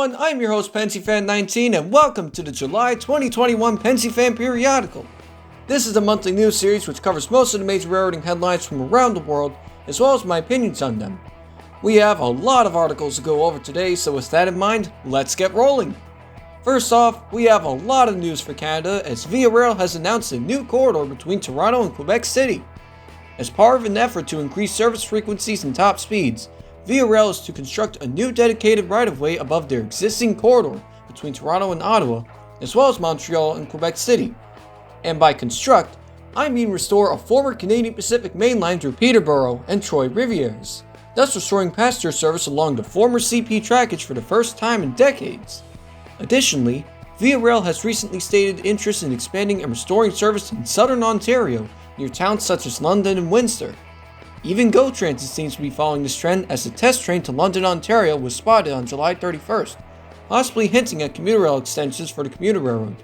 everyone, I'm your host Pensyfan19 and welcome to the July 2021 Pensyfan Periodical. This is a monthly news series which covers most of the major railroading headlines from around the world, as well as my opinions on them. We have a lot of articles to go over today, so with that in mind, let's get rolling. First off, we have a lot of news for Canada as Via Rail has announced a new corridor between Toronto and Quebec City. As part of an effort to increase service frequencies and top speeds, Via Rail is to construct a new dedicated right-of-way above their existing corridor between Toronto and Ottawa, as well as Montreal and Quebec City. And by construct, I mean restore a former Canadian Pacific mainline through Peterborough and Trois-Rivières, thus restoring passenger service along the former CP trackage for the first time in decades. Additionally, Via Rail has recently stated interest in expanding and restoring service in southern Ontario near towns such as London and Windsor. Even GO Transit seems to be following this trend as the test train to London, Ontario was spotted on July 31st, possibly hinting at commuter rail extensions for the commuter railroad.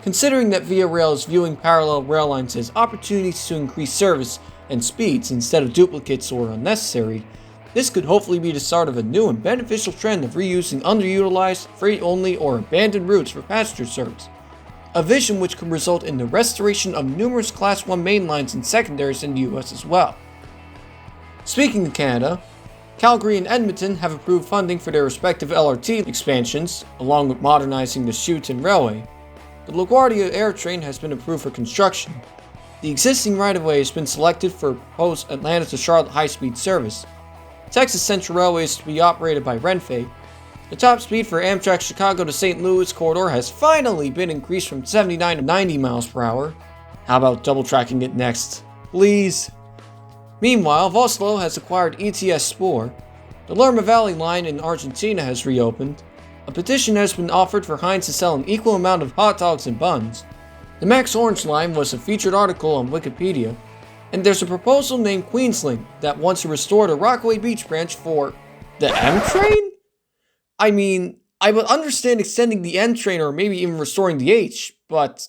Considering that Via Rail is viewing parallel rail lines as opportunities to increase service and speeds instead of duplicates or unnecessary, this could hopefully be the start of a new and beneficial trend of reusing underutilized, freight-only, or abandoned routes for passenger service. A vision which could result in the restoration of numerous Class 1 main lines and secondaries in the US as well. Speaking of Canada, Calgary and Edmonton have approved funding for their respective LRT expansions, along with modernizing the Chutes Railway. The LaGuardia Air Train has been approved for construction. The existing right-of-way has been selected for proposed Atlanta to Charlotte high-speed service. Texas Central Railway is to be operated by Renfe. The top speed for Amtrak's Chicago to St. Louis corridor has finally been increased from 79 to 90 miles per hour. How about double tracking it next? Please? Meanwhile, Voslo has acquired ETS Spor. The Lerma Valley line in Argentina has reopened. A petition has been offered for Heinz to sell an equal amount of hot dogs and buns. The Max Orange line was a featured article on Wikipedia. And there's a proposal named Queenslink that wants to restore the Rockaway Beach branch for the M train? I mean, I would understand extending the N train or maybe even restoring the H, but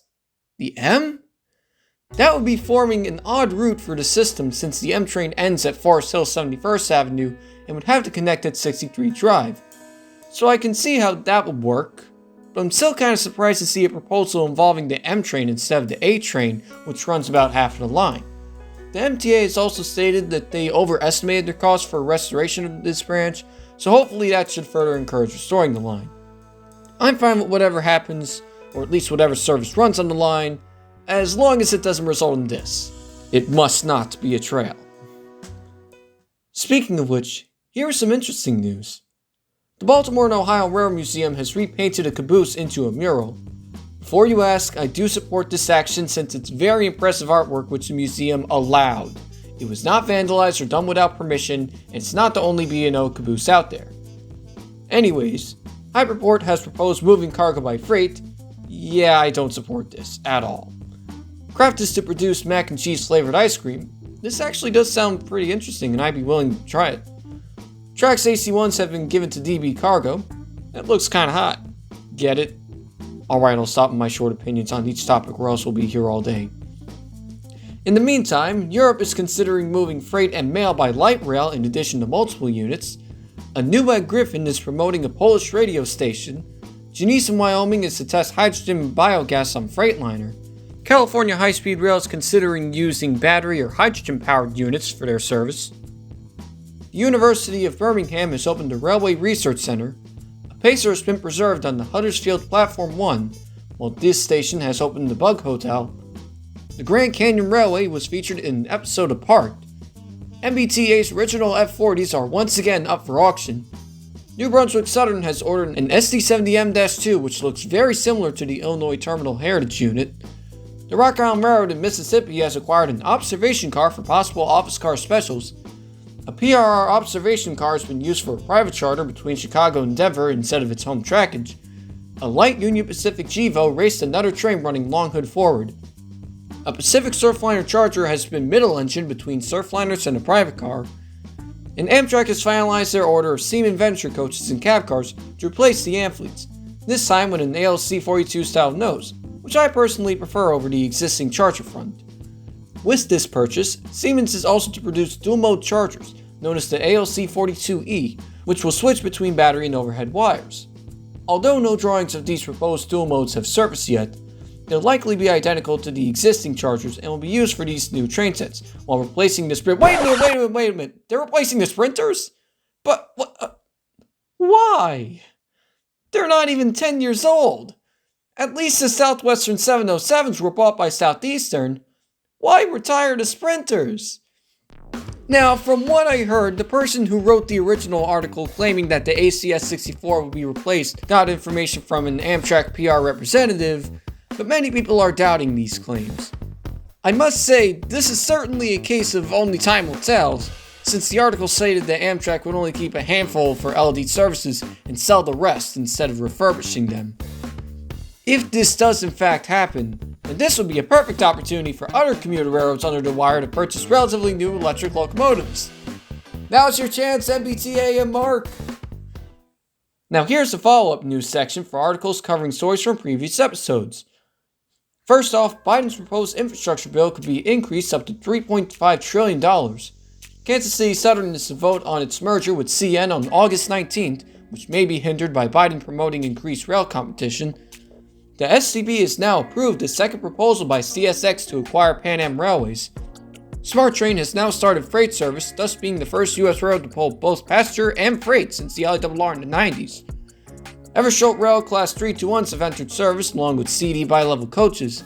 the M? That would be forming an odd route for the system since the M train ends at Forest Hill 71st Avenue and would have to connect at 63 Drive. So I can see how that would work, but I'm still kind of surprised to see a proposal involving the M train instead of the A train, which runs about half of the line. The MTA has also stated that they overestimated their cost for restoration of this branch, so hopefully that should further encourage restoring the line. I'm fine with whatever happens, or at least whatever service runs on the line, as long as it doesn't result in this. It must not be a trail. Speaking of which, here is some interesting news. The Baltimore and Ohio Railroad Museum has repainted a caboose into a mural. Before you ask, I do support this action since it's very impressive artwork which the museum allowed. It was not vandalized or done without permission, and it's not the only B&O caboose out there. Anyways, Hyperport has proposed moving cargo by freight. Yeah, I don't support this at all. Kraft is to produce mac and cheese flavored ice cream. This actually does sound pretty interesting and I'd be willing to try it. Trax AC1s have been given to DB Cargo. That looks kinda hot. Get it? Alright, I'll stop with my short opinions on each topic or else we'll be here all day. In the meantime, Europe is considering moving freight and mail by light rail in addition to multiple units. A Newegg Griffin is promoting a Polish radio station. Genesee, Wyoming is to test hydrogen and biogas on Freightliner. California High-Speed Rail is considering using battery or hydrogen-powered units for their service. The University of Birmingham has opened a Railway Research Center. A Pacer has been preserved on the Huddersfield Platform 1, while this station has opened the Bug Hotel. The Grand Canyon Railway was featured in an episode of Parked. MBTA's original F40s are once again up for auction. New Brunswick Southern has ordered an SD70M-2 which looks very similar to the Illinois Terminal Heritage Unit. The Rock Island Railroad in Mississippi has acquired an observation car for possible office car specials. A PRR observation car has been used for a private charter between Chicago and Denver instead of its home trackage. A light Union Pacific GEVO raced another train running long hood forward. A Pacific Surfliner Charger has been middle-engined between Surfliners and a private car. And Amtrak has finalized their order of Seaman Venture coaches and cab cars to replace the Amphileets, this time with an ALC 42 style nose, which I personally prefer over the existing Charger front. With this purchase, Siemens is also to produce dual-mode chargers, known as the ALC 42E, which will switch between battery and overhead wires. Although no drawings of these proposed dual modes have surfaced yet, they'll likely be identical to the existing chargers and will be used for these new train sets, while replacing the sprint- Wait a minute! They're replacing the sprinters? But, why? They're not even 10 years old! At least the Southwestern 707s were bought by Southeastern. Why retire the sprinters? Now, from what I heard, the person who wrote the original article claiming that the ACS-64 would be replaced got information from an Amtrak PR representative, but many people are doubting these claims. I must say, this is certainly a case of only time will tell, since the article stated that Amtrak would only keep a handful for LD services and sell the rest instead of refurbishing them. If this does in fact happen, then this would be a perfect opportunity for other commuter railroads under the wire to purchase relatively new electric locomotives. Now's your chance, MBTA and Mark! Now here's the follow-up news section for articles covering stories from previous episodes. First off, Biden's proposed infrastructure bill could be increased up to $3.5 trillion. Kansas City Southern is to vote on its merger with CN on August 19th, which may be hindered by Biden promoting increased rail competition. The STB has now approved the second proposal by CSX to acquire Pan Am Railways. SmartTrain has now started freight service, thus being the first U.S. railroad to pull both passenger and freight since the LIRR in the 90s. Eversholt Rail Class 321s have entered service along with CD bi-level coaches.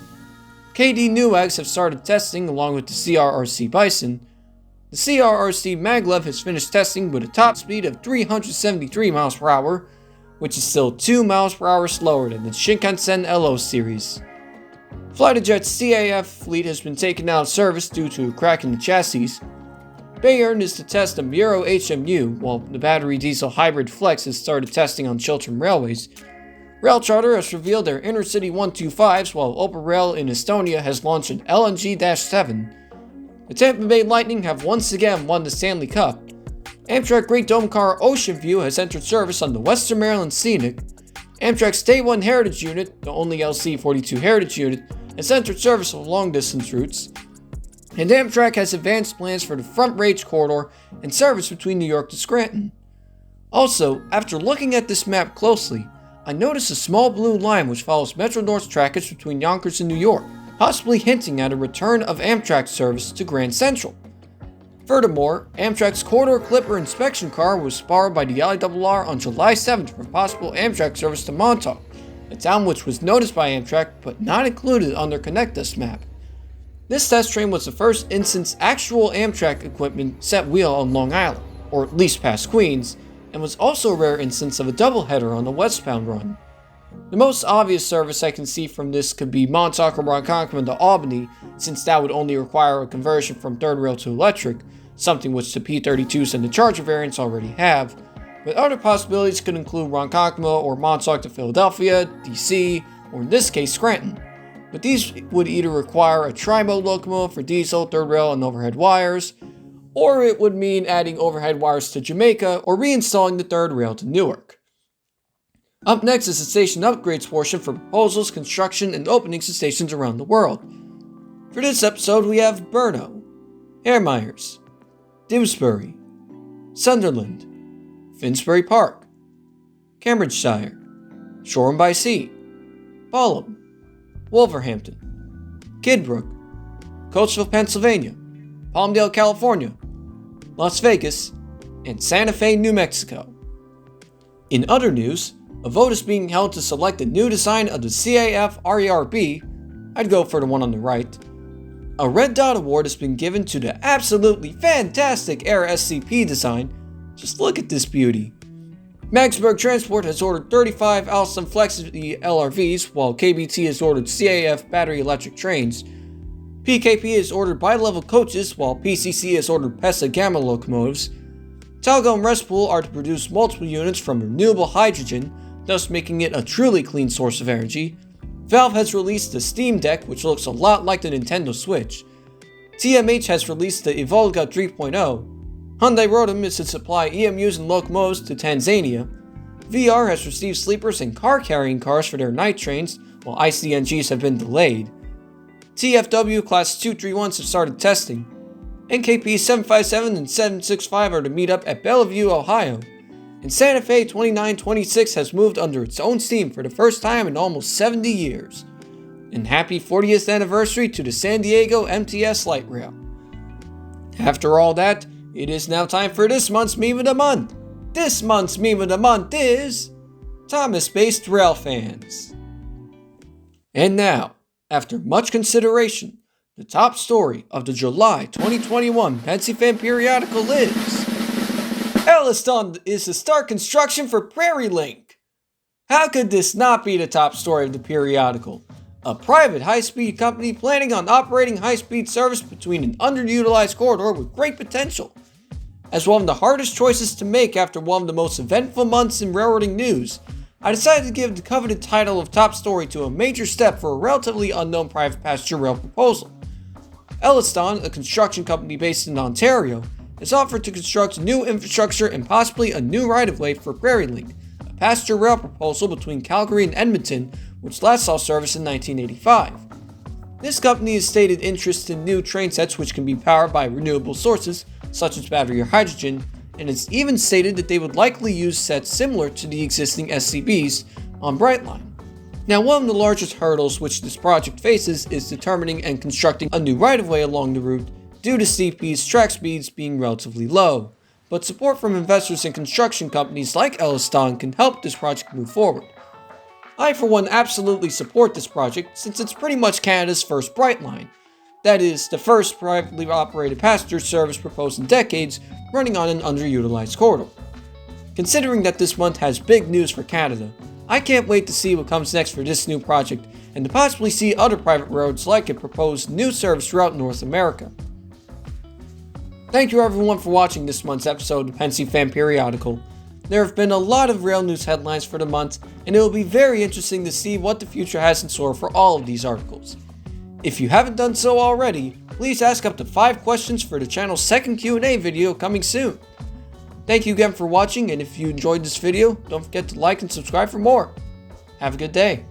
KD Newags have started testing along with the CRRC Bison. The CRRC MacLeod has finished testing with a top speed of 373 miles per hour, which is still 2 miles per hour slower than the Shinkansen LO series. FlyToJet's CAF fleet has been taken out of service due to a crack in the chassis. Bayern is to test a Muro HMU, while the battery diesel hybrid Flex has started testing on Chiltern Railways. Rail Charter has revealed their Intercity 125s, while Opera Rail in Estonia has launched an LNG-7. The Tampa Bay Lightning have once again won the Stanley Cup. Amtrak Great Dome Car Ocean View has entered service on the Western Maryland Scenic. Amtrak's Day 1 Heritage Unit, the only LC42 Heritage Unit, has entered service of long-distance routes. And Amtrak has advanced plans for the Front Range Corridor and service between New York to Scranton. Also, after looking at this map closely, I noticed a small blue line which follows Metro North's trackage between Yonkers and New York, possibly hinting at a return of Amtrak service to Grand Central. Furthermore, Amtrak's Corridor Clipper inspection car was borrowed by the LIRR on July 7th for possible Amtrak service to Montauk, a town which was noticed by Amtrak but not included on their Connect Us map. This test train was the first instance actual Amtrak equipment set wheel on Long Island, or at least past Queens, and was also a rare instance of a doubleheader on the westbound run. The most obvious service I can see from this could be Montauk or Ronkonkoma to Albany, since that would only require a conversion from third rail to electric, something which the P32s and the Charger variants already have, but other possibilities could include Ronkonkoma or Montauk to Philadelphia, DC, or in this case Scranton. But these would either require a tri-mode locomotive for diesel, third rail, and overhead wires, or it would mean adding overhead wires to Jamaica or reinstalling the third rail to Newark. Up next is the station upgrades portion for proposals, construction, and openings of stations around the world. For this episode we have Brno, Hairmyres, Dewsbury, Sunderland, Finsbury Park, Cambridgeshire, Shoreham by Sea, Balham, Wolverhampton, Kidbrooke, Coatesville, Pennsylvania, Palmdale, California, Las Vegas, and Santa Fe, New Mexico. In other news, a vote is being held to select the new design of the CAF RERB. I'd go for the one on the right. A Red Dot Award has been given to the absolutely fantastic Air SCP design. Just look at this beauty. Magdeburg Transport has ordered 35 Alstom Flexity LRVs, while KBT has ordered CAF battery electric trains. PKP has ordered bi-level coaches, while PCC has ordered PESA Gamma locomotives. Talgo and Respool are to produce multiple units from renewable hydrogen, thus making it a truly clean source of energy. Valve has released the Steam Deck, which looks a lot like the Nintendo Switch. TMH has released the Evolga 3.0. Hyundai Rotem is to supply EMUs and locomotives to Tanzania. VR has received sleepers and car-carrying cars for their night trains, while ICNGs have been delayed. TFW Class 231s have started testing. NKP 757 and 765 are to meet up at Bellevue, Ohio. and Santa Fe 2926 has moved under its own steam for the first time in almost 70 years. And happy 40th anniversary to the San Diego MTS Light Rail. After all that, it is now time for this month's Meme of the Month. This month's Meme of the Month is Thomas-based rail fans. And now, after much consideration, the top story of the July 2021 Pensyfan Periodical is Elliston is to start construction for Prairie Link. How could this not be the top story of the periodical? A private high-speed company planning on operating high-speed service between an underutilized corridor with great potential. As one of the hardest choices to make after one of the most eventful months in railroading news, I decided to give the coveted title of top story to a major step for a relatively unknown private passenger rail proposal. Elliston, a construction company based in Ontario, has offered to construct new infrastructure and possibly a new right-of-way for Prairie Link, a passenger rail proposal between Calgary and Edmonton, which last saw service in 1985. This company has stated interest in new train sets which can be powered by renewable sources, such as battery or hydrogen, and it's even stated that they would likely use sets similar to the existing SCBs on Brightline. Now, one of the largest hurdles which this project faces is determining and constructing a new right-of-way along the route due to CP's track speeds being relatively low, but support from investors and construction companies like Elliston can help this project move forward. I, for one, absolutely support this project since it's pretty much Canada's first Brightline. That is, the first privately operated passenger service proposed in decades running on an underutilized corridor. Considering that this month has big news for Canada, I can't wait to see what comes next for this new project and to possibly see other private roads like it propose new service throughout North America. Thank you everyone for watching this month's episode of Pensyfan Periodical. There have been a lot of rail news headlines for the month, and it will be very interesting to see what the future has in store for all of these articles. If you haven't done so already, please ask up to 5 questions for the channel's second Q&A video coming soon. Thank you again for watching, and if you enjoyed this video, don't forget to like and subscribe for more. Have a good day.